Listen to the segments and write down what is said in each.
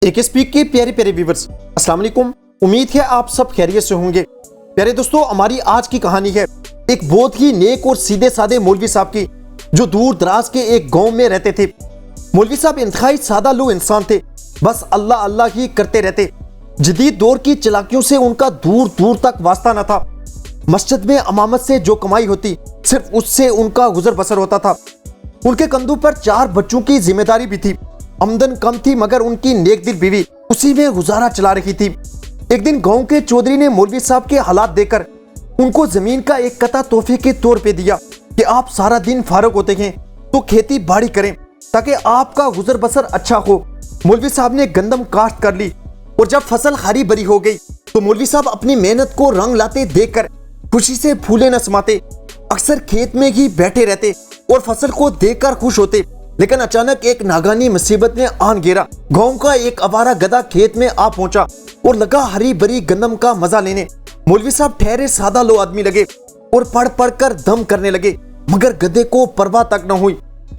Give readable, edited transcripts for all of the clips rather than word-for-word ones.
एक स्पीक के प्यारे प्यारे व्यूअर्स, अस्सलाम वालेकुम। उम्मीद है आप सब खैरियत से होंगे। प्यारे दोस्तों, हमारी आज की कहानी है एक बहुत ही नेक और सीधे साधे मौलवी साहब की, जो दूर दराज के एक गांव में रहते थे। मौलवी साहब इंतहाई सादा लो इंसान थे, बस अल्लाह अल्लाह ही करते रहते। जदीद दौर की चालाकियों से उनका दूर दूर तक वास्ता न था। मस्जिद में अमामत से जो कमाई होती, सिर्फ उससे उनका गुजर बसर होता था। उनके कंधों पर 4 बच्चों की जिम्मेदारी भी थी। आमदन कम थी, मगर उनकी नेक दिल बीवी उसी में गुजारा चला रही थी। एक दिन गांव के चौधरी ने मौलवी साहब के हालात देखकर उनको जमीन का एक कता तोहफे के तौर पे दिया कि आप सारा दिन फारग होते हैं तो खेती बाड़ी करें ताकि आपका गुजर बसर अच्छा हो। मौलवी साहब ने गंदम काश्त कर ली और जब फसल हरी भरी हो गई तो मौलवी साहब अपनी मेहनत को रंग लाते देखकर खुशी से फूले न समाते। अक्सर खेत में ही बैठे रहते और फसल को देखकर खुश होते। लेकिन अचानक एक नागानी मुसीबत ने आन घेरा। गांव का एक आवारा गधा खेत में आ पहुंचा और लगा हरी भरी गंदम का मजा लेने। मौलवी साहब ठहरे सादा लो आदमी लगे और पढ़ पढ़ कर दम करने लगे, मगर गधे को परवाह तक न हुई।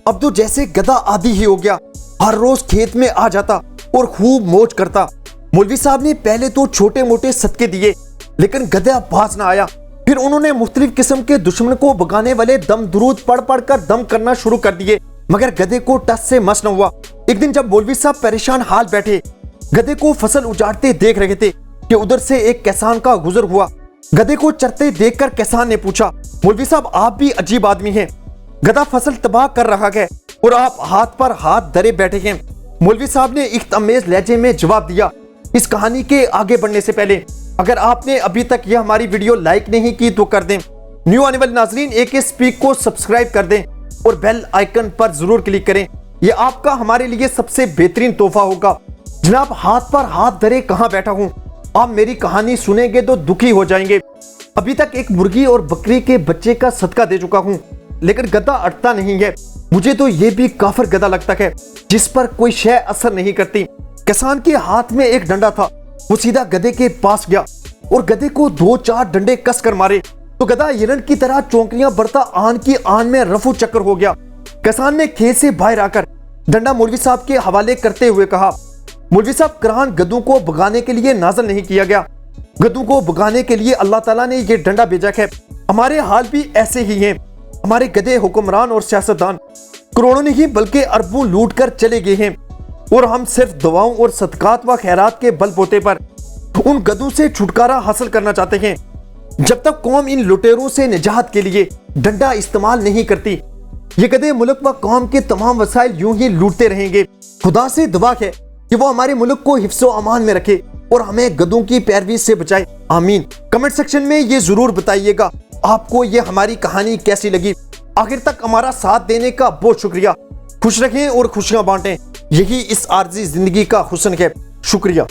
अब तो जैसे गधा आदी ही हो गया, हर रोज खेत में आ जाता और खूब मौज करता। मौलवी साहब ने पहले तो छोटे मोटे सदके दिए, लेकिन गधा बाज न आया। फिर उन्होंने मुख्तलिफ किस्म के दुश्मन को भगाने वाले दम दुरूद पढ़ पढ़ कर दम करना शुरू कर दिए, मगर गधे को टस से मस न हुआ। एक दिन जब मौलवी साहब परेशान हाल बैठे गधे को फसल उजाड़ते देख रहे थे कि उधर से एक किसान का गुजर हुआ। गधे को चरते देखकर किसान ने पूछा, मौलवी साहब आप भी अजीब आदमी हैं। गधा फसल तबाह कर रहा है और आप हाथ पर हाथ धरे बैठे हैं। मौलवी साहब ने इख्तमेज लहजे में जवाब दिया, इस कहानी के आगे बढ़ने से पहले अगर आपने अभी तक यह हमारी वीडियो लाइक नहीं की तो कर दें। न्यू आने वाले नाजरीन एक स्पीक को सब्सक्राइब कर दें और बेल आइकन पर जरूर क्लिक करें। यह आपका हमारे लिए सबसे बेहतरीन तोहफा होगा। जनाब, हाथ पर हाथ धरे कहां बैठा हूं, आप मेरी कहानी सुनेंगे तो दुखी हो जाएंगे। अभी तक एक मुर्गी और बकरी के बच्चे का सदका दे चुका हूं, लेकिन गधा अटता नहीं है। मुझे तो यह भी काफिर गधा लगता है जिस पर कोई शय असर नहीं करती। किसान के हाथ में एक डंडा था, वो सीधा गधे के पास गया और गधे को 2-4 डंडे कस कर मारे तो गधा हिरण की तरह चौंकलियां बरता आन की आन में रफू चक्कर हो गया। किसान ने खेत से बाहर आकर डंडा मौलवी साहब के हवाले करते हुए कहा, मौलवी साहब, कुरान गधों को भगाने के लिए नाज़िल नहीं किया गया, गधों को भगाने के लिए अल्लाह ताला ने यह डंडा भेजा है। हमारे हाल भी ऐसे ही हैं। हमारे गधे हुक्मरान और सियासतदान करोड़ों नहीं बल्कि अरबों लूट कर चले गए हैं और हम सिर्फ दुआओं और सदकात व खैरात के बलबूते पर उन गधों से छुटकारा हासिल करना चाहते हैं। जब तक कौम इन लुटेरों से निजात के लिए डंडा इस्तेमाल नहीं करती, ये गधे मुल्क व कौम के तमाम वसाइल यूं ही लूटते रहेंगे। खुदा से दुआ है कि वो हमारे मुल्क को हिफ्ज़ो अमान में रखे और हमें गधों की पैरवी से बचाए, आमीन। कमेंट सेक्शन में ये जरूर बताइएगा आपको ये हमारी कहानी कैसी लगी। आखिर तक हमारा साथ देने का बहुत शुक्रिया। खुश रहें और खुशियां बांटें, यही इस आर्जी जिंदगी का हुस्न है। शुक्रिया।